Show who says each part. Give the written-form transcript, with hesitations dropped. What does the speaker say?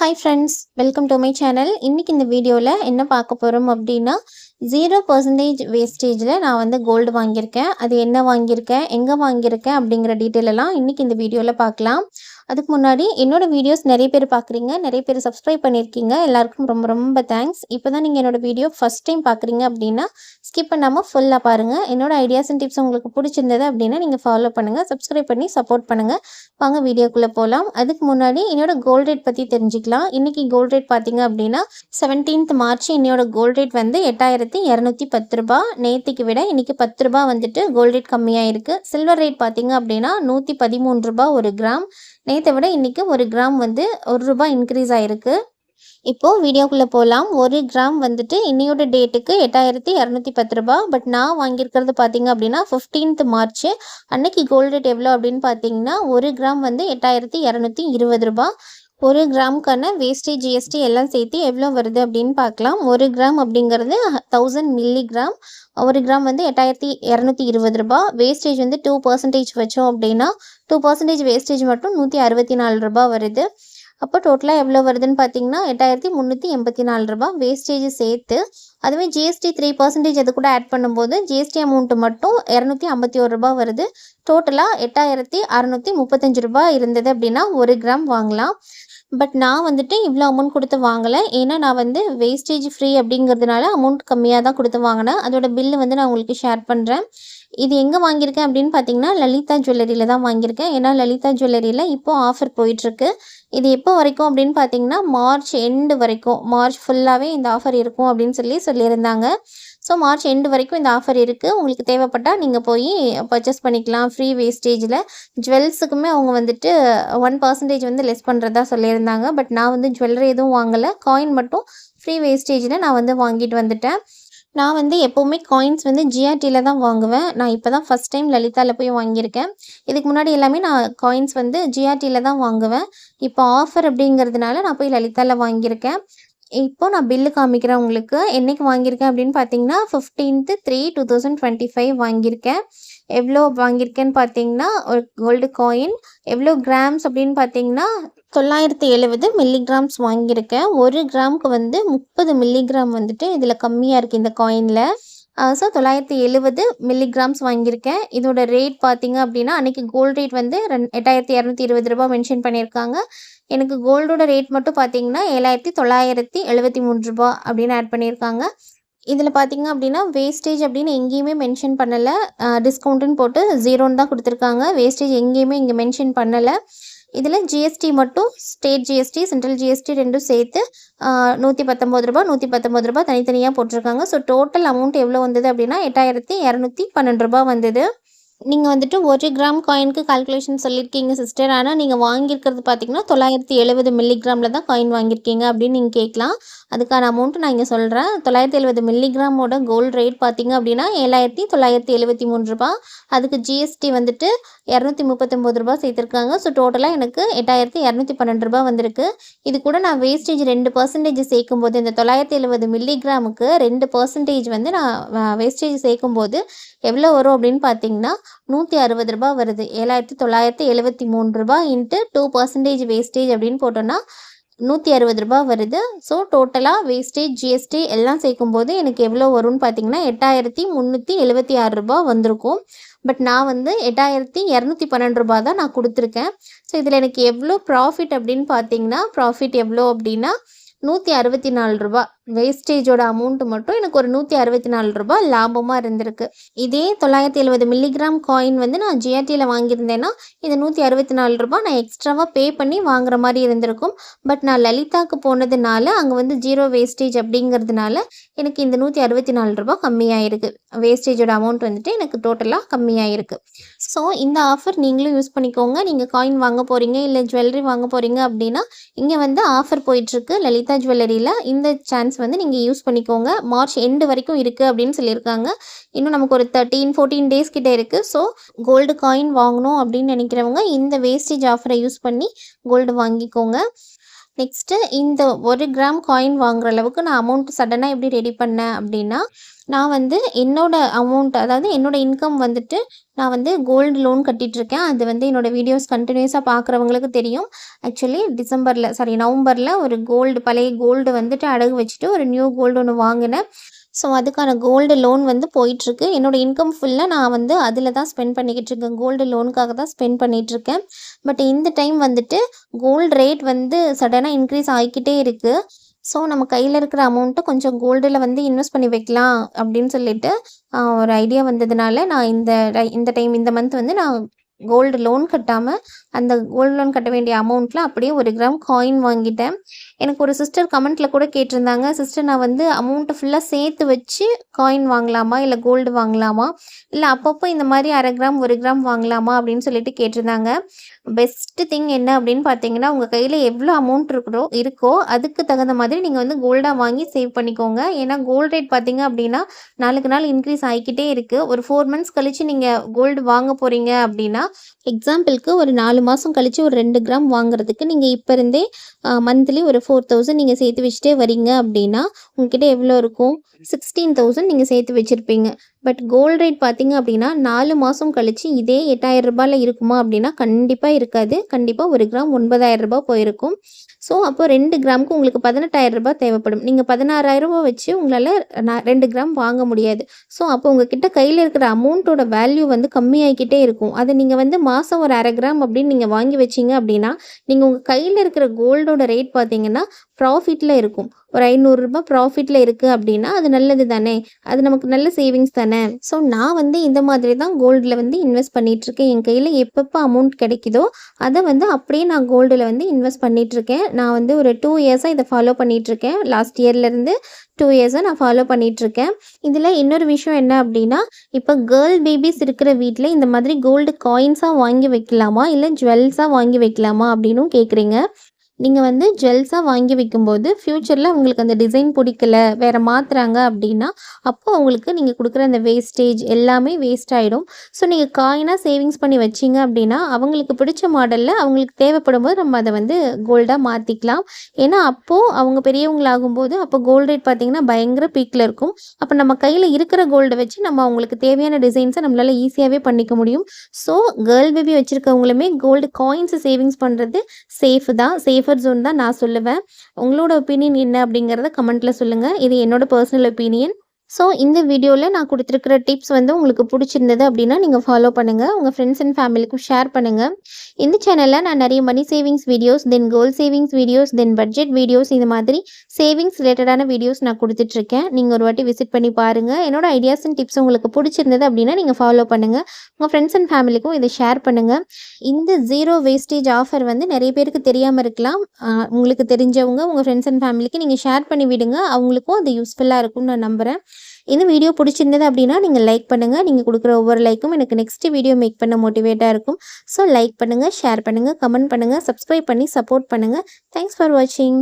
Speaker 1: Hi friends, welcome to my channel. இன்னைக்கு இந்த வீடியோல என்ன பார்க்க போறோம் அப்படின்னா 0% வேஸ்டேஜ்ல நான் வந்து கோல்டு வாங்கியிருக்கேன். அது என்ன வாங்கியிருக்கேன், எங்க வாங்கியிருக்கேன் அப்படிங்கிற டீட்டெயில் எல்லாம் இன்னைக்கு இந்த வீடியோல பார்க்கலாம். அதுக்கு முன்னாடி என்னோட வீடியோஸ் நிறைய பேர் பார்க்குறீங்க, நிறைய பேர் சப்ஸ்கிரைப் பண்ணியிருக்கீங்க. எல்லாருக்கும் ரொம்ப ரொம்ப தேங்க்ஸ். இப்போ தான் நீங்கள் என்னோட வீடியோ ஃபஸ்ட் டைம் பார்க்குறீங்க அப்படின்னா ஸ்கிப் பண்ணாமல் ஃபுல்லாக பாருங்கள். என்னோட ஐடியாஸ் அண்ட் டிப்ஸ் உங்களுக்கு பிடிச்சிருந்தது அப்படின்னா நீங்கள் ஃபாலோ பண்ணுங்கள், சப்ஸ்கிரைப் பண்ணி சப்போர்ட் பண்ணுங்கள். வாங்க வீடியோக்குள்ளே போகலாம். அதுக்கு முன்னாடி என்னோட கோல்ட் ரேட் பற்றி தெரிஞ்சுக்கலாம். இன்றைக்கி கோல்ட் ரேட் பார்த்தீங்க அப்படின்னா 17th மார்ச் என்னோட கோல்ட் ரேட் வந்து 8210 ரூபா. நேற்றுக்கு விட இன்றைக்கி 10 ரூபா வந்துட்டு கோல்ட் ரேட் கம்மியாக இருக்குது. சில்வர் ரேட் பார்த்தீங்க அப்படின்னா 113 ரூபா ஒரு கிராம். நேற்றை விட இன்றைக்கி ஒரு கிராம் வந்து 1 ரூபா இன்க்ரீஸ் ஆகிருக்கு. இப்போது வீடியோக்குள்ளே போகலாம். ஒரு கிராம் வந்துட்டு இன்னையோட டேட்டுக்கு 8210 ரூபா. பட் நான் வாங்கியிருக்கிறது பார்த்தீங்க அப்படின்னா 15th மார்ச் அன்னைக்கு கோல்டு ரேட் எவ்வளோ அப்படின்னு பார்த்தீங்கன்னா ஒரு கிராம் வந்து 8220 ரூபா. ஒரு கிராமுக்கான வேஸ்டேஜ் ஜிஎஸ்டி எல்லாம் சேர்த்து எவ்வளோ வருது அப்படின்னு பார்க்கலாம். ஒரு கிராம் அப்படிங்கிறது 1000 மில்லிகிராம். ஒரு கிராம் வந்து 8220 ரூபா. வேஸ்டேஜ் வந்து 2% வச்சோம் அப்படின்னா 2% வேஸ்டேஜ் மட்டும் 164 ரூபா வருது. அப்போ டோட்டலாக எவ்வளோ வருதுன்னு பார்த்தீங்கன்னா 8384 ரூபா வேஸ்டேஜ் சேர்த்து. அதுவே ஜிஎஸ்டி 3% அது கூட ஆட் பண்ணும்போது ஜிஎஸ்டி அமௌண்ட்டு மட்டும் 251 ரூபா வருது. டோட்டலாக 8635 ரூபா இருந்தது அப்படின்னா ஒரு கிராம் வாங்கலாம். பட் நான் வந்துட்டு இவ்வளோ அமௌண்ட் கொடுத்து வாங்கலை. ஏன்னா நான் வந்து வேஸ்டேஜ் ஃப்ரீ அப்படிங்கிறதுனால அமௌண்ட் கம்மியாக தான் கொடுத்து வாங்கினேன். அதோட பில்லு வந்து நான் உங்களுக்கு ஷேர் பண்ணுறேன். இது எங்கே வாங்கியிருக்கேன் அப்படின்னு பார்த்தீங்கன்னா லலிதா ஜுவல்லரியில் தான் வாங்கியிருக்கேன். ஏன்னா லலிதா ஜுவல்லரியில் இப்போது ஆஃபர் போயிட்டுருக்கு. இது எப்போ வரைக்கும் அப்படின்னு பார்த்தீங்கன்னா மார்ச் எண்டு வரைக்கும், மார்ச் ஃபுல்லாகவே இந்த ஆஃபர் இருக்கும் அப்படின்னு சொல்லியிருந்தாங்க. ஸோ மார்ச் எண்டு வரைக்கும் இந்த ஆஃபர் இருக்குது. உங்களுக்கு தேவைப்பட்டால் நீங்கள் போய் பர்ச்சேஸ் பண்ணிக்கலாம் ஃப்ரீ வேஸ்டேஜில். ஜுவல்ஸுக்குமே அவங்க வந்துட்டு 1% வந்து லெஸ் பண்ணுறதா சொல்லியிருந்தாங்க. பட் நான் வந்து ஜுவல்லரி எதுவும் வாங்கலை, காயின் மட்டும் ஃப்ரீ வேஸ்டேஜில் நான் வந்து வாங்கிட்டு வந்துட்டேன். நான் வந்து எப்போவுமே காயின்ஸ் வந்து ஜிஆர்டியில் தான் வாங்குவேன். நான் இப்போ தான் ஃபஸ்ட் டைம் லலிதாவில் போய் வாங்கியிருக்கேன். இதுக்கு முன்னாடி எல்லாமே நான் காயின்ஸ் வந்து ஜிஆர்டியில் தான் வாங்குவேன். இப்போ ஆஃபர் அப்படிங்கிறதுனால நான் போய் லலிதாவில் வாங்கியிருக்கேன். இப்போது நான் பில்லு காமிக்கிறேன் உங்களுக்கு. என்றைக்கு வாங்கியிருக்கேன் அப்படின்னு பார்த்தீங்கன்னா 15th 3/2025 வாங்கியிருக்கேன். எவ்வளோ வாங்கியிருக்கேன்னு பார்த்தீங்கன்னா ஒரு கோல்டு காயின் எவ்வளோ கிராம்ஸ் அப்படின்னு பார்த்தீங்கன்னா 970 மில்லிகிராம்ஸ் வாங்கியிருக்கேன். ஒரு கிராமுக்கு வந்து 30 மில்லிகிராம் வந்துட்டு இதில் கம்மியாக இருக்குது இந்த காயினில். ஸோ 970 மில்லிகிராம்ஸ் வாங்கியிருக்கேன். இதோட ரேட் பார்த்தீங்க அப்படின்னா அன்றைக்கி கோல்டு ரேட் வந்து 8220 ரூபா மென்ஷன் பண்ணியிருக்காங்க. எனக்கு கோல்டோட ரேட் மட்டும் பார்த்தீங்கன்னா 7973 ரூபா அப்படின்னு ஆட் பண்ணியிருக்காங்க. இதில் பார்த்தீங்க அப்படின்னா வேஸ்டேஜ் அப்படின்னு எங்கேயுமே மென்ஷன் பண்ணலை. டிஸ்கவுண்ட்டுன்னு போட்டு 0ன்னு தான் கொடுத்துருக்காங்க. வேஸ்டேஜ் எங்கேயுமே இங்கே மென்ஷன் பண்ணலை. இதில் ஜிஎஸ்டி மட்டும் ஸ்டேட் ஜிஎஸ்டி சென்ட்ரல் ஜிஎஸ்டி ரெண்டும் சேர்த்து 119 ரூபா 119 ரூபா தனித்தனியாக போட்டிருக்காங்க. ஸோ டோட்டல் அமௌண்ட் எவ்வளோ வந்தது அப்படின்னா 8212 ரூபா வந்தது. நீங்கள் வந்துட்டு 1 கிராம் காயினுக்கு கால்குலேஷன் சொல்லியிருக்கீங்க சிஸ்டர். ஆனால் நீங்கள் வாங்கியிருக்கிறது பார்த்தீங்கன்னா 970 மில்லிகிராமில் தான் காயின் வாங்கியிருக்கீங்க அப்படின்னு நீங்கள் கேட்கலாம். அதுக்கான அமௌண்ட்டு நான் இங்கே சொல்கிறேன். 970 மில்லிகிராமோட கோல்டு ரேட் பார்த்தீங்க அப்படின்னா 7973 ரூபா. அதுக்கு ஜிஎஸ்டி வந்துட்டு 239 ரூபா சேர்த்துருக்காங்க. ஸோ டோட்டலாக எனக்கு 8212 ரூபா வந்திருக்கு. இது கூட நான் வேஸ்டேஜ் 2% சேர்க்கும்போது இந்த 970 மில்லிகிராமுக்கு 2% வந்து நான் வேஸ்டேஜ் சேர்க்கும்போது எவ்வளோ வரும் அப்படின்னு பார்த்தீங்கன்னா 160 ரூபா வருது. 7973 ரூபா இன்ட்டு 2% வேஸ்டேஜ் அப்படின்னு போட்டோன்னா 160 ரூபா வருது. ஸோ டோட்டலாக வேஸ்டேஜ் ஜிஎஸ்டி எல்லாம் சேர்க்கும்போது எனக்கு எவ்வளோ வரும்னு பார்த்தீங்கன்னா 8376 ரூபா வந்திருக்கும். பட் நான் வந்து 8212 ரூபா தான் நான் கொடுத்துருக்கேன். ஸோ இதில் எனக்கு எவ்வளோ ப்ராஃபிட் அப்படின்னு பார்த்தீங்கன்னா ப்ராஃபிட் எவ்வளோ அப்படின்னா 164 ரூபா. வேஸ்டேஜோட அமௌண்ட்டு மட்டும் எனக்கு ஒரு 164 ரூபா லாபமாக இருந்திருக்கு. இதே 970 மில்லிகிராம் காயின் வந்து நான் ஜிஆர்டியில் வாங்கியிருந்தேன்னா இது 164 ரூபா நான் எக்ஸ்ட்ராவாக பே பண்ணி வாங்குற மாதிரி இருந்திருக்கும். பட் நான் லலிதாவுக்கு போனதுனால அங்கே வந்து 0 வேஸ்டேஜ் அப்படிங்கிறதுனால எனக்கு இந்த 164 ரூபா கம்மியாயிருக்கு. வேஸ்டேஜோட அமௌண்ட் வந்துட்டு எனக்கு டோட்டலாக கம்மியாயிருக்கு. ஸோ இந்த ஆஃபர் நீங்களும் யூஸ் பண்ணிக்கோங்க. நீங்கள் காயின் வாங்க போகிறீங்க இல்லை ஜுவல்லரி வாங்க போகிறீங்க அப்படின்னா இங்கே வந்து ஆஃபர் போயிட்டுருக்கு லலிதா ஜுவல்லரியில். இந்த சான்ஸ் வந்து நீங்கள் யூஸ் பண்ணிக்கோங்க. மார்ச் எண்டு வரைக்கும் இருக்குது அப்படின்னு சொல்லியிருக்காங்க. இன்னும் நமக்கு ஒரு 13-14 டேஸ் கிட்டே இருக்குது. ஸோ கோல்டு காயின் வாங்கணும் அப்படின்னு நினைக்கிறவங்க இந்த வேஸ்டேஜ் ஆஃபரை யூஸ் பண்ணி கோல்டு வாங்கிக்கோங்க. நெக்ஸ்ட்டு இந்த 1 கிராம் காயின் வாங்குற அளவுக்கு நான் அமௌண்ட் சடனாக எப்படி ரெடி பண்ணேன் அப்படின்னா, நான் வந்து என்னோட அமௌண்ட் அதாவது என்னோட இன்கம் வந்துட்டு நான் வந்து கோல்டு லோன் கட்டிட்டுருக்கேன். அது வந்து என்னோட வீடியோஸ் கன்டினியூஸாக பார்க்குறவங்களுக்கு தெரியும். ஆக்சுவலி நவம்பரில் ஒரு பழைய கோல்டு வந்துட்டு அடகு வச்சுட்டு ஒரு நியூ கோல்டு ஒன்று வாங்கினேன். ஸோ அதுக்கான கோல்டு லோன் வந்து போயிட்டுருக்கு. என்னோடய இன்கம் ஃபுல்லாக நான் வந்து அதில் தான் ஸ்பெண்ட் பண்ணிக்கிட்டு இருக்கேன். கோல்டு லோனுக்காக தான் ஸ்பெண்ட் பண்ணிகிட்ருக்கேன். பட் இந்த டைம் வந்துட்டு கோல்டு ரேட் வந்து சடனாக இன்க்ரீஸ் ஆகிக்கிட்டே இருக்குது. ஸோ நம்ம கையில் இருக்கிற அமௌண்ட்டை கொஞ்சம் கோல்டில் வந்து இன்வெஸ்ட் பண்ணி வைக்கலாம் அப்படின்னு சொல்லிட்டு ஒரு ஐடியா வந்ததுனால நான் இந்த மந்த் வந்து நான் கோல்டு லோன் கட்டாமல் அந்த கோல்டு லோன் கட்ட வேண்டிய அமௌண்ட்டில் அப்படியே 1 கிராம் காயின் வாங்கிட்டேன். எனக்கு ஒரு சிஸ்டர் கமெண்ட்டில் கூட கேட்டிருந்தாங்க, சிஸ்டர் நான் வந்து அமௌண்ட்டை ஃபுல்லாக சேர்த்து வச்சு காயின் வாங்கலாமா, இல்லை கோல்டு வாங்கலாமா, இல்லை அப்பப்போ இந்த மாதிரி 1/2 கிராம் 1 கிராம் வாங்கலாமா அப்படின்னு சொல்லிட்டு கேட்டிருந்தாங்க. பெஸ்ட்டு திங் என்ன அப்படின்னு பார்த்தீங்கன்னா, உங்கள் கையில் எவ்வளோ அமௌண்ட் இருக்கோ அதுக்கு தகுந்த மாதிரி நீங்கள் வந்து கோல்டாக வாங்கி சேவ் பண்ணிக்கோங்க. ஏன்னா கோல்டு ரேட் பார்த்தீங்க அப்படின்னா நாளுக்கு நாள் இன்க்ரீஸ் ஆகிக்கிட்டே இருக்குது. ஒரு 4 மந்த்ஸ் கழித்து நீங்கள் கோல்டு வாங்க போகிறீங்க அப்படின்னா, எக்ஸாம்பிளுக்கு ஒரு 4 மாதம் கழித்து ஒரு 2 கிராம் வாங்குறதுக்கு நீங்கள் இப்போ இருந்தே மந்த்லி ஒரு 4000 நீங்கள் சேர்த்து வச்சுட்டே வரீங்க அப்படின்னா உங்ககிட்ட எவ்வளோ இருக்கும்? 16,000 நீங்கள் சேர்த்து வச்சுருப்பீங்க. பட் கோல்டு ரேட் பார்த்தீங்க அப்படின்னா 4 மாதம் கழித்து இதே 8,000 ரூபாயில் இருக்குமா அப்படின்னா கண்டிப்பாக இருக்காது. கண்டிப்பாக 1 கிராம் 9,000 ரூபாய் போயிருக்கும். ஸோ அப்போ 2 கிராமுக்கு உங்களுக்கு 18,000 ரூபாய் தேவைப்படும். நீங்கள் 16,000 ரூபாய் வச்சு உங்களால் 2 கிராம் வாங்க முடியாது. ஸோ அப்போ உங்ககிட்ட கையில் இருக்கிற அமௌண்ட்டோட வேல்யூ வந்து கம்மியாகிக்கிட்டே இருக்கும். அதை நீங்கள் வந்து மாதம் ஒரு 1/2 கிராம் அப்படின்னு நீங்கள் வாங்கி வச்சிங்க அப்படின்னா நீங்கள் உங்கள் கையில் இருக்கிற கோல்டோட ரேட் பார்த்தீங்கன்னா ப்ராஃபிட்டில் இருக்கும். ஒரு 500 ரூபாய் ப்ராஃபிட்டில் இருக்குது அப்படின்னா அது நல்லது தானே, அது நமக்கு நல்ல சேவிங்ஸ் தானே. ஸோ நான் வந்து இந்த மாதிரி தான் கோல்டில் வந்து இன்வெஸ்ட் பண்ணிகிட்ருக்கேன். என் கையில் எப்பப்போ அமௌண்ட் கிடைக்குதோ அதை வந்து அப்படியே நான் கோல்டில் வந்து இன்வெஸ்ட் பண்ணிகிட்ருக்கேன். நான் வந்து ஒரு 2 இயர்ஸாக இதை ஃபாலோ பண்ணிகிட்ருக்கேன். லாஸ்ட் இயர்லேருந்து 2 இயர்ஸாக நான் ஃபாலோ பண்ணிகிட்ருக்கேன். இதில் இன்னொரு விஷயம் என்ன அப்படின்னா, இப்போ கேர்ள் பேபிஸ் இருக்கிற வீட்டில் இந்த மாதிரி கோல்டு காயின்ஸாக வாங்கி வைக்கலாமா, இல்லை ஜுவல்ஸாக வாங்கி வைக்கலாமா அப்படின்னும் கேட்குறீங்க. நீங்கள் வந்து ஜுவல்ஸாக வாங்கி வைக்கும்போது ஃப்யூச்சரில் உங்களுக்கு அந்த டிசைன் பிடிக்கல, வேறு மாற்றுறாங்க அப்படின்னா அப்போ அவங்களுக்கு நீங்கள் கொடுக்குற அந்த வேஸ்டேஜ் எல்லாமே வேஸ்ட் ஆகிடும். ஸோ நீங்கள் காயினாக சேவிங்ஸ் பண்ணி வச்சிங்க அப்படின்னா அவங்களுக்கு பிடிச்ச மாடலில் அவங்களுக்கு தேவைப்படும் போது நம்ம அதை வந்து கோல்டாக மாற்றிக்கலாம். ஏன்னா அப்போது அவங்க பெரியவங்களாகும்போது அப்போ கோல்டு ரேட் பார்த்திங்கன்னா பயங்கர பீக்கில் இருக்கும். அப்போ நம்ம கையில் இருக்கிற கோல்டை வச்சு நம்ம அவங்களுக்கு தேவையான டிசைன்ஸை நம்மளால் ஈஸியாகவே பண்ணிக்க முடியும். ஸோ கேர்ள் பேபி வச்சுருக்கவங்களுமே கோல்டு காயின்ஸை சேவிங்ஸ் பண்ணுறது சேஃபர் ஜோன் தான் நான் சொல்லுவேன். உங்களோட ஒப்பீனியன் என்ன அப்படிங்கிறத கமெண்ட்டில் சொல்லுங்கள். இது என்னோட பர்சனல் ஒப்பீனியன். ஸோ இந்த வீடியோவில் நான் கொடுத்துருக்கிற டிப்ஸ் வந்து உங்களுக்கு பிடிச்சிருந்தது அப்படின்னா நீங்கள் ஃபாலோ பண்ணுங்கள். உங்கள் ஃப்ரெண்ட்ஸ் அண்ட் ஃபேமிலிக்கும் ஷேர் பண்ணுங்கள். இந்த சேனலில் நான் நிறைய money savings videos, then gold savings videos, then budget videos, இந்த மாதிரி சேவிங்ஸ் ரிலேட்டடான வீடியோஸ் நான் கொடுத்துட்ருக்கேன். நீங்கள் ஒரு வாட்டி விசிட் பண்ணி பாருங்கள். என்னோட ஐடியாஸ் அண்ட் டிப்ஸ் உங்களுக்கு பிடிச்சிருந்தது அப்படின்னா நீங்கள் ஃபாலோ பண்ணுங்கள். உங்கள் ஃப்ரெண்ட்ஸ் அண்ட் ஃபேமிலிக்கும் இதை ஷேர் பண்ணுங்கள். இந்த 0 வேஸ்டேஜ் ஆஃபர் வந்து நிறைய பேருக்கு தெரியாமல் இருக்கலாம். உங்களுக்கு தெரிஞ்சவங்க உங்கள் ஃப்ரெண்ட்ஸ் அண்ட் ஃபேமிலிக்கு நீங்கள் ஷேர் பண்ணி விடுங்க. அவங்களுக்கும் அது யூஸ்ஃபுல்லாக இருக்கும்னு நான் நம்புகிறேன். இந்த வீடியோ பிடிச்சிருந்தது அப்படின்னா நீங்கள் லைக் பண்ணுங்கள். நீங்கள் கொடுக்குற ஒவ்வொரு லைக்கும் எனக்கு நெக்ஸ்ட் வீடியோ மேக் பண்ண மோட்டிவேட்டாக இருக்கும். ஸோ லைக் பண்ணுங்கள், ஷேர் பண்ணுங்கள், கமெண்ட் பண்ணுங்கள், சப்ஸ்கிரைப் பண்ணி சப்போர்ட் பண்ணுங்கள். தேங்க்ஸ் ஃபார் வாட்சிங்.